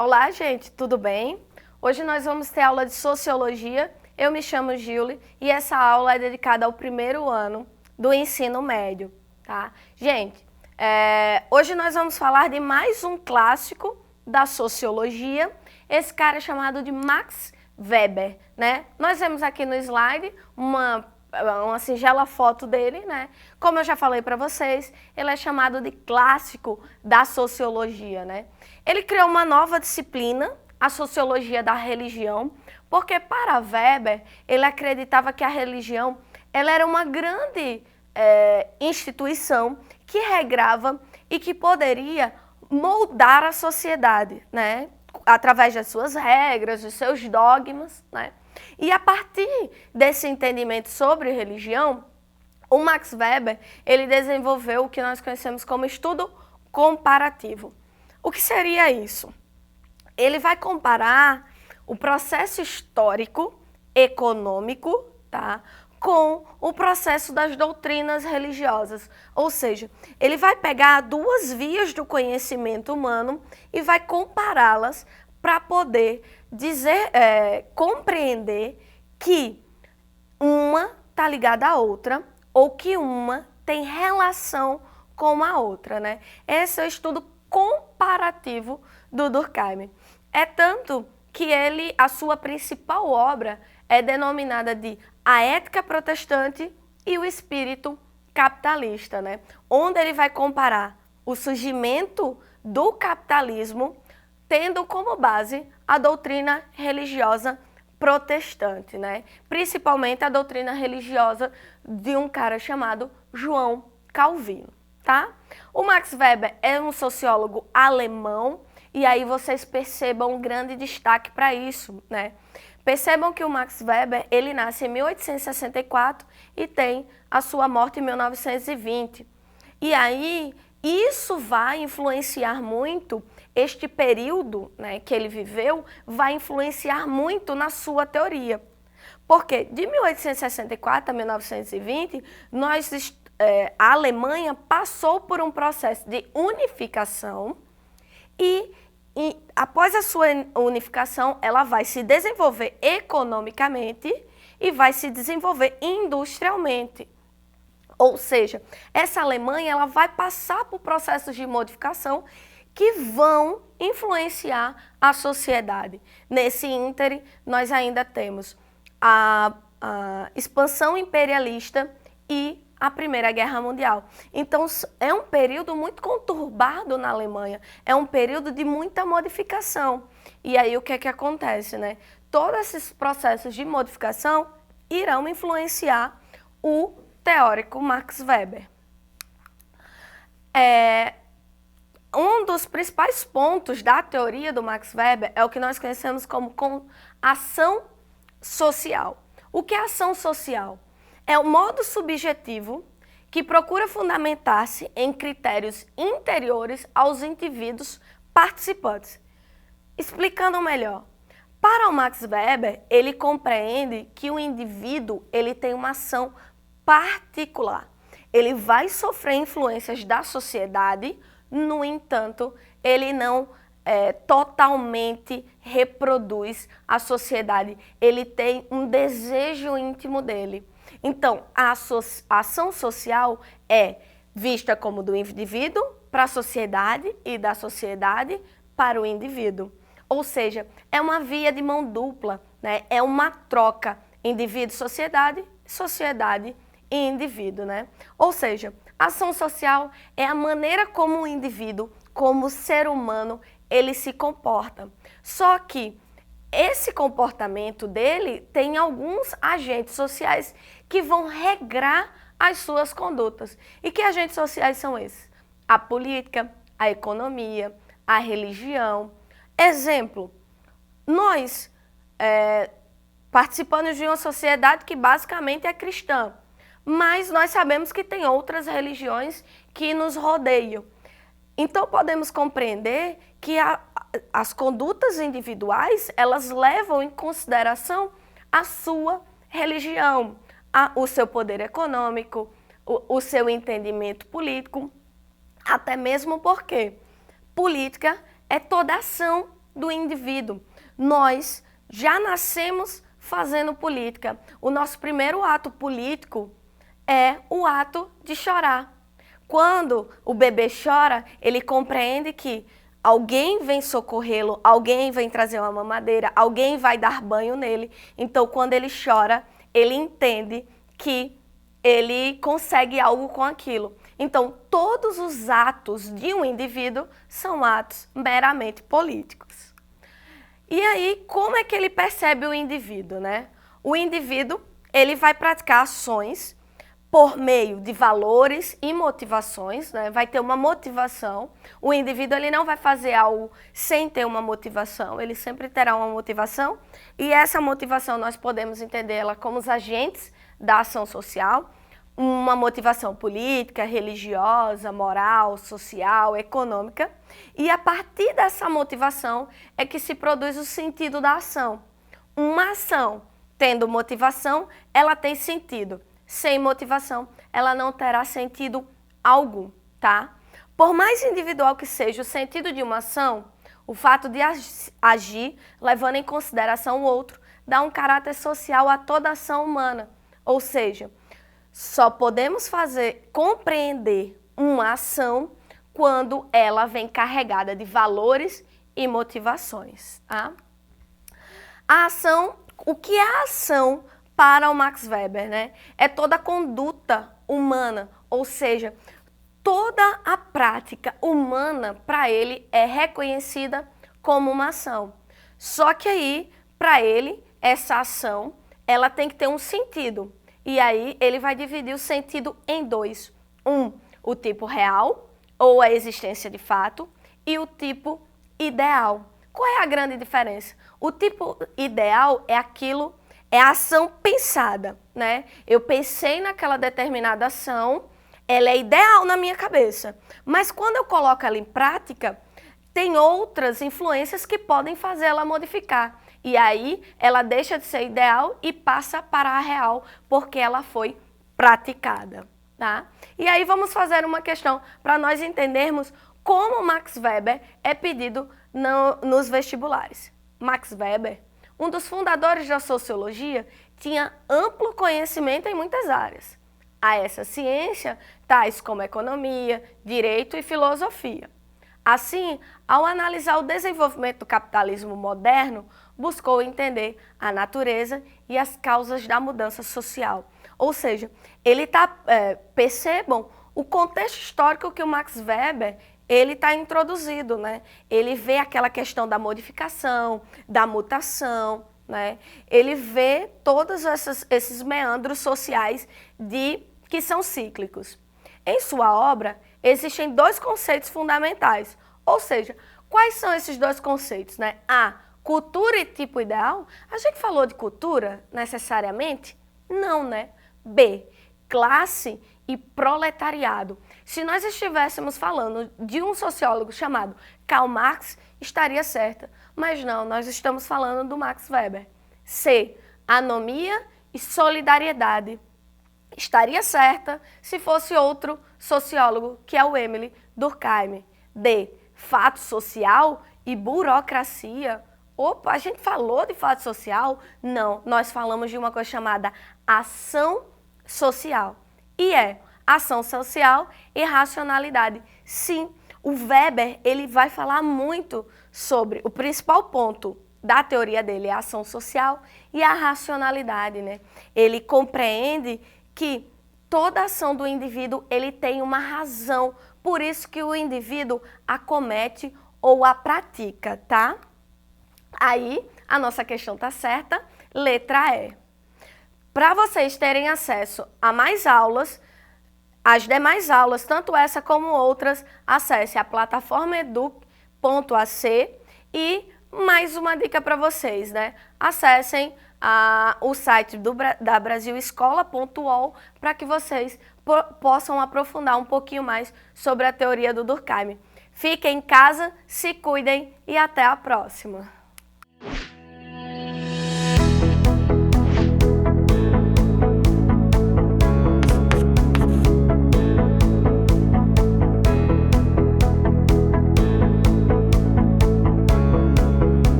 Olá, gente, tudo bem? Hoje nós vamos ter aula de Sociologia. Eu me chamo Gilly e essa aula é dedicada ao primeiro ano do ensino médio, tá? Gente, hoje nós vamos falar de mais um clássico da Sociologia, esse cara é chamado de Max Weber, né? Nós vemos aqui no slide uma singela foto dele, né? Como eu já falei para vocês, ele é chamado de clássico da sociologia, né? Ele criou uma nova disciplina, a sociologia da religião, porque para Weber, ele acreditava que a religião ela era uma grande instituição que regrava e que poderia moldar a sociedade, né? Através das suas regras, dos seus dogmas, né? E a partir desse entendimento sobre religião, o Max Weber ele desenvolveu o que nós conhecemos como estudo comparativo. O que seria isso? Ele vai comparar o processo histórico, econômico, tá, com o processo das doutrinas religiosas. Ou seja, ele vai pegar duas vias do conhecimento humano e vai compará-las para poder compreender que uma está ligada à outra ou que uma tem relação com a outra, né? Esse é o estudo comparativo do Durkheim. É tanto que a sua principal obra é denominada de A Ética Protestante e o Espírito Capitalista, né? Onde ele vai comparar o surgimento do capitalismo tendo como base a doutrina religiosa protestante, né? Principalmente a doutrina religiosa de um cara chamado João Calvino, tá? O Max Weber é um sociólogo alemão e aí vocês percebam um grande destaque para isso, né? Percebam que o Max Weber, ele nasce em 1864 e tem a sua morte em 1920. E aí isso vai influenciar muito este período, né, que ele viveu, vai influenciar muito na sua teoria. Porque de 1864 a 1920, a Alemanha passou por um processo de unificação e após a sua unificação, ela vai se desenvolver economicamente e vai se desenvolver industrialmente. Ou seja, essa Alemanha ela vai passar por processos de modificação que vão influenciar a sociedade. Nesse ínterim, nós ainda temos a expansão imperialista e a Primeira Guerra Mundial. Então, é um período muito conturbado na Alemanha, é um período de muita modificação. E aí, o que é que acontece, né? Todos esses processos de modificação irão influenciar o teórico Max Weber. Um dos principais pontos da teoria do Max Weber é o que nós conhecemos como ação social. O que é ação social? É o modo subjetivo que procura fundamentar-se em critérios interiores aos indivíduos participantes. Explicando melhor, para o Max Weber, ele compreende que o indivíduo ele tem uma ação particular. Ele vai sofrer influências da sociedade, no entanto, ele não totalmente reproduz a sociedade. Ele tem um desejo íntimo dele. Então, a ação social é vista como do indivíduo para a sociedade e da sociedade para o indivíduo. Ou seja, é uma via de mão dupla, né? É uma troca indivíduo-sociedade, sociedade e indivíduo, né? Ou seja, a ação social é a maneira como o indivíduo, como ser humano, ele se comporta. Só que esse comportamento dele tem alguns agentes sociais que vão regrar as suas condutas. E que agentes sociais são esses? A política, a economia, a religião. Exemplo, nós participamos de uma sociedade que basicamente é cristã, mas nós sabemos que tem outras religiões que nos rodeiam. Então podemos compreender que as condutas individuais, elas levam em consideração a sua religião, o seu poder econômico, o seu entendimento político, até mesmo porque política é toda ação do indivíduo. Nós já nascemos fazendo política. O nosso primeiro ato político é o ato de chorar. Quando o bebê chora, ele compreende que alguém vem socorrê-lo, alguém vem trazer uma mamadeira, alguém vai dar banho nele. Então, quando ele chora, ele entende que ele consegue algo com aquilo. Então, todos os atos de um indivíduo são atos meramente políticos. E aí, como é que ele percebe o indivíduo, né? O indivíduo, ele vai praticar ações por meio de valores e motivações, né? Vai ter uma motivação. O indivíduo ele não vai fazer algo sem ter uma motivação, ele sempre terá uma motivação. E essa motivação nós podemos entender ela como os agentes da ação social, uma motivação política, religiosa, moral, social, econômica. E a partir dessa motivação é que se produz o sentido da ação. Uma ação tendo motivação, ela tem sentido. Sem motivação, ela não terá sentido algum, tá? Por mais individual que seja o sentido de uma ação, o fato de agir, levando em consideração o outro, dá um caráter social a toda ação humana. Ou seja, só podemos compreender uma ação quando ela vem carregada de valores e motivações, tá? A ação, o que é a ação para o Max Weber, né? É toda a conduta humana, ou seja, toda a prática humana para ele é reconhecida como uma ação. Só que aí, para ele, essa ação, ela tem que ter um sentido. E aí ele vai dividir o sentido em dois. O tipo real, ou a existência de fato, e o tipo ideal. Qual é a grande diferença? O tipo ideal é é a ação pensada, né? Eu pensei naquela determinada ação, ela é ideal na minha cabeça. Mas quando eu coloco ela em prática, tem outras influências que podem fazer ela modificar. E aí ela deixa de ser ideal e passa para a real, porque ela foi praticada, tá? E aí vamos fazer uma questão para nós entendermos como Max Weber é pedido nos vestibulares. Max Weber, um dos fundadores da sociologia, tinha amplo conhecimento em muitas áreas. A essa ciência, tais como economia, direito e filosofia. Assim, ao analisar o desenvolvimento do capitalismo moderno, buscou entender a natureza e as causas da mudança social. Ou seja, percebam o contexto histórico que o Max Weber ele está introduzido, né? Ele vê aquela questão da modificação, da mutação, né? Ele vê todos esses meandros sociais que são cíclicos. Em sua obra, existem dois conceitos fundamentais, ou seja, quais são esses dois conceitos, né? A, cultura e tipo ideal. A gente falou de cultura necessariamente? Não, né? B, classe e proletariado. Se nós estivéssemos falando de um sociólogo chamado Karl Marx, estaria certa. Mas não, nós estamos falando do Max Weber. C, anomia e solidariedade. Estaria certa se fosse outro sociólogo, que é o Émile Durkheim. D, fato social e burocracia. Opa, a gente falou de fato social? Não, nós falamos de uma coisa chamada ação social. E é ação social e racionalidade. Sim, o Weber ele vai falar muito sobre o principal ponto da teoria dele, é a ação social e a racionalidade, né? Ele compreende que toda ação do indivíduo ele tem uma razão, por isso que o indivíduo acomete ou a pratica, tá? Aí, a nossa questão tá certa, letra E. Para vocês terem acesso a mais aulas, as demais aulas, tanto essa como outras, acesse a plataforma educ.ac e mais uma dica para vocês, né? Acessem o site da brasilescola.ol para que vocês possam aprofundar um pouquinho mais sobre a teoria do Durkheim. Fiquem em casa, se cuidem e até a próxima!